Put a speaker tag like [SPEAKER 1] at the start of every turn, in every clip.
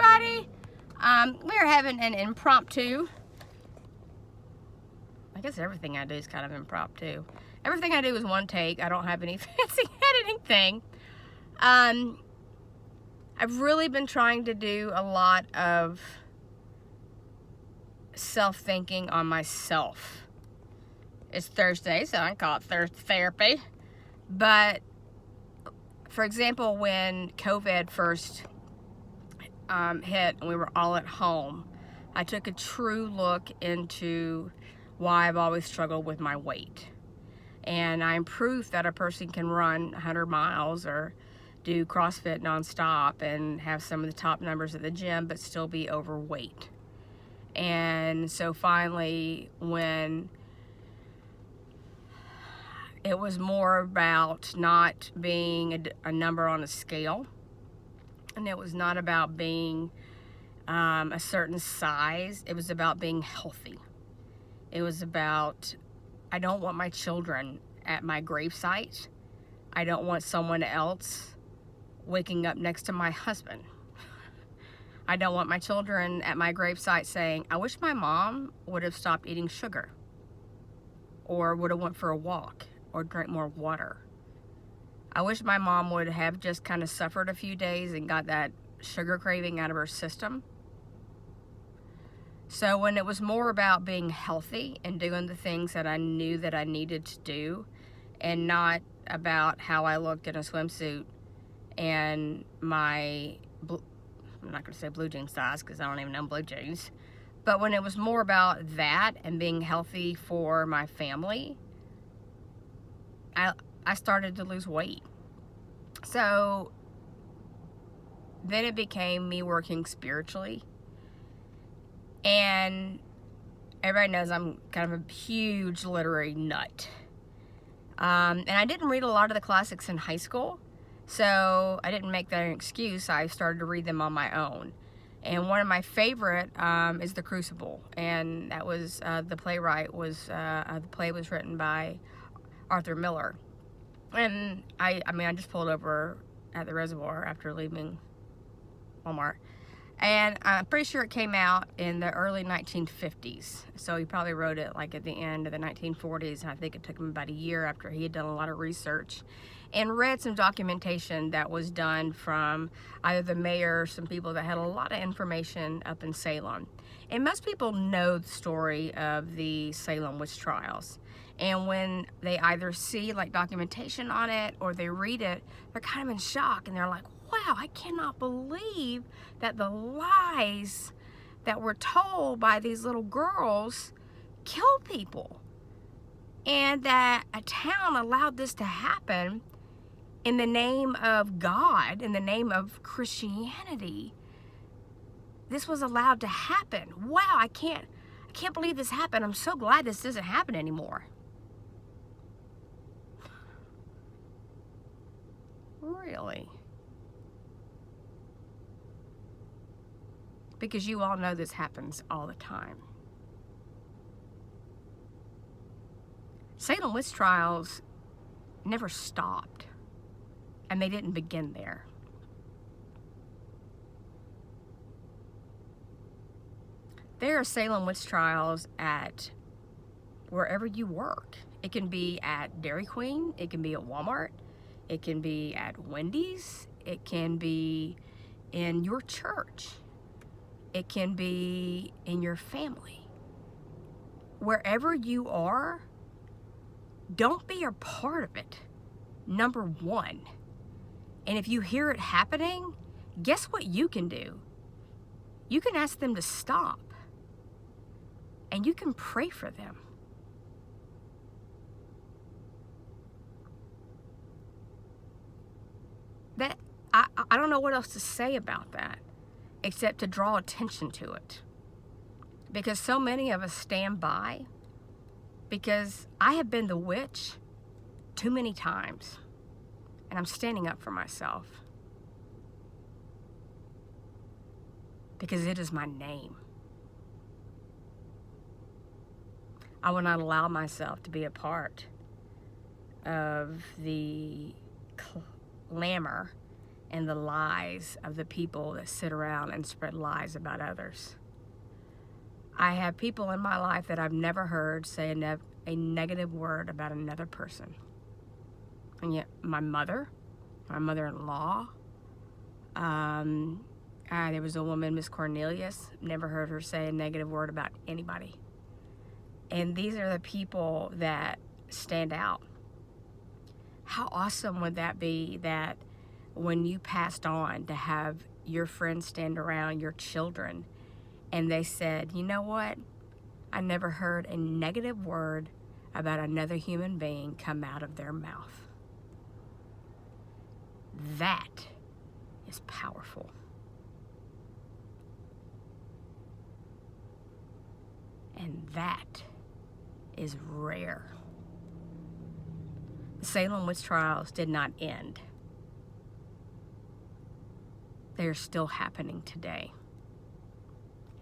[SPEAKER 1] everybody. We're having an impromptu. I guess everything I do is kind of impromptu. Everything I do is one take. I don't have any fancy editing thing. I've really been trying to do a lot of self-thinking on myself. It's Thursday, so I can call it therapy. But, for example, when COVID first hit and we were all at home, I took a true look into why I've always struggled with my weight. And I'm proof that a person can run 100 miles or do CrossFit nonstop and have some of the top numbers at the gym but still be overweight. And so finally, when it was more about not being a number on a scale, and it was not about being a certain size, it was about being healthy. It was about, I don't want my children at my gravesite. I don't want someone else waking up next to my husband. I don't want my children at my gravesite saying, I wish my mom would have stopped eating sugar, or would have went for a walk, or drank more water. I wish my mom would have just kind of suffered a few days and got that sugar craving out of her system. So when it was more about being healthy and doing the things that I knew that I needed to do, and not about how I looked in a swimsuit and my, I'm not going to say blue jean size because I don't even know blue jeans, but when it was more about that and being healthy for my family, I started to lose weight. So then it became me working spiritually. And everybody knows I'm kind of a huge literary nut. And I didn't read a lot of the classics in high school, so I didn't make that an excuse. I started to read them on my own. And one of my favorite is The Crucible. And that was, the playwright was, the play was written by Arthur Miller. And I just pulled over at the reservoir after leaving Walmart. And I'm pretty sure it came out in the early 1950s. So he probably wrote it like at the end of the 1940s. And I think it took him about a year after he had done a lot of research and read some documentation that was done from either the mayor or some people that had a lot of information up in Salem. And most people know the story of the Salem Witch Trials. And when they either see like documentation on it or they read it, they're kind of in shock and they're like, wow, I cannot believe that the lies that were told by these little girls killed people. And that a town allowed this to happen in the name of God, in the name of Christianity. This was allowed to happen. Wow, I can't believe this happened. I'm so glad this doesn't happen anymore. Really? Because you all know this happens all the time. Salem Witch Trials never stopped, and they didn't begin there. There are Salem Witch Trials at wherever you work. It can be at Dairy Queen, it can be at Walmart, it can be at Wendy's, it can be in your church. It can be in your family. Wherever you are, don't be a part of it, number one. And if you hear it happening, guess what you can do? You can ask them to stop. And you can pray for them. That I don't know what else to say about that, except to draw attention to it. Because so many of us stand by, because I have been the witch too many times, and I'm standing up for myself. Because it is my name. I will not allow myself to be a part of the clamor and the lies of the people that sit around and spread lies about others. I have people in my life that I've never heard say a negative word about another person. And yet my mother-in-law, there was a woman, Miss Cornelius, never heard her say a negative word about anybody. And these are the people that stand out. How awesome would that be that when you passed on, to have your friends stand around, your children, and they said, you know what? I never heard a negative word about another human being come out of their mouth. That is powerful. And that is rare. The Salem Witch Trials did not end. They are still happening today.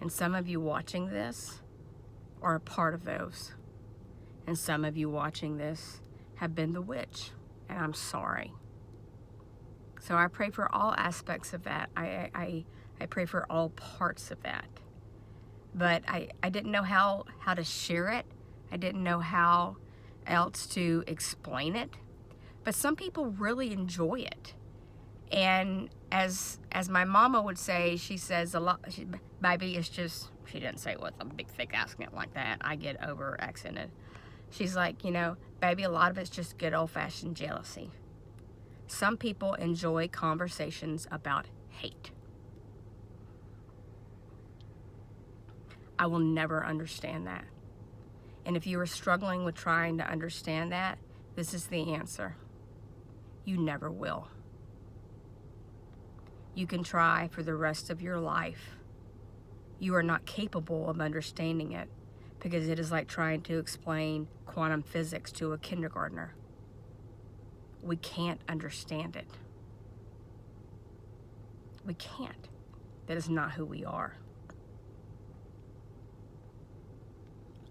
[SPEAKER 1] And some of you watching this are a part of those. And some of you watching this have been the witch, and I'm sorry. So I pray for all aspects of that. I pray for all parts of that. But I didn't know how to share it. I didn't know how else to explain it. But some people really enjoy it. And as my mama would say, she says a lot, baby, it's just, she didn't say it with a big thick accent like that. I get over accented. She's like, you know, baby, a lot of it's just good old-fashioned jealousy. Some people enjoy conversations about hate. I will never understand that. And if you are struggling with trying to understand that, this is the answer. You never will. You can try for the rest of your life. You are not capable of understanding it because it is like trying to explain quantum physics to a kindergartner. We can't understand it. We can't. That is not who we are.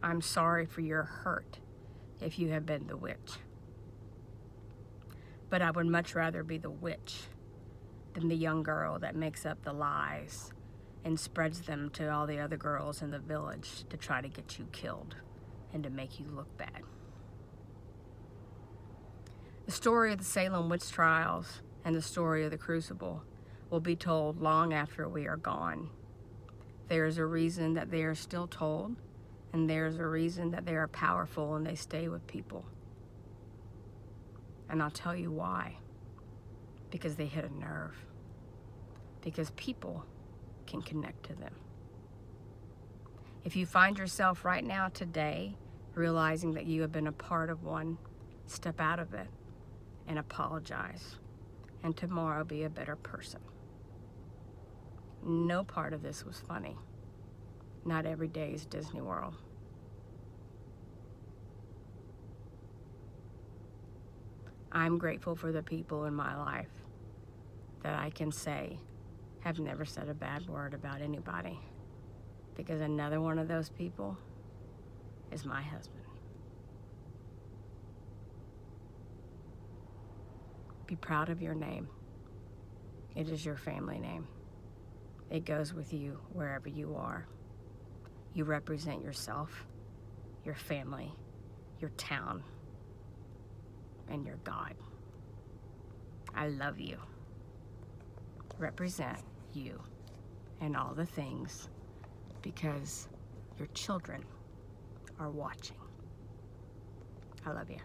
[SPEAKER 1] I'm sorry for your hurt if you have been the witch. But I would much rather be the witch than the young girl that makes up the lies and spreads them to all the other girls in the village to try to get you killed and to make you look bad. The story of the Salem Witch Trials and the story of the Crucible will be told long after we are gone. There is a reason that they are still told, and there's a reason that they are powerful and they stay with people. And I'll tell you why. Because they hit a nerve. Because people can connect to them. If you find yourself right now today realizing that you have been a part of one, step out of it and apologize. And tomorrow be a better person. No part of this was funny. Not every day is Disney World. I'm grateful for the people in my life that I can say have never said a bad word about anybody, because another one of those people is my husband. Be proud of your name. It is your family name. It goes with you wherever you are. You represent yourself, your family, your town, and your God. I love you. Represent you and all the things, because your children are watching. I love you.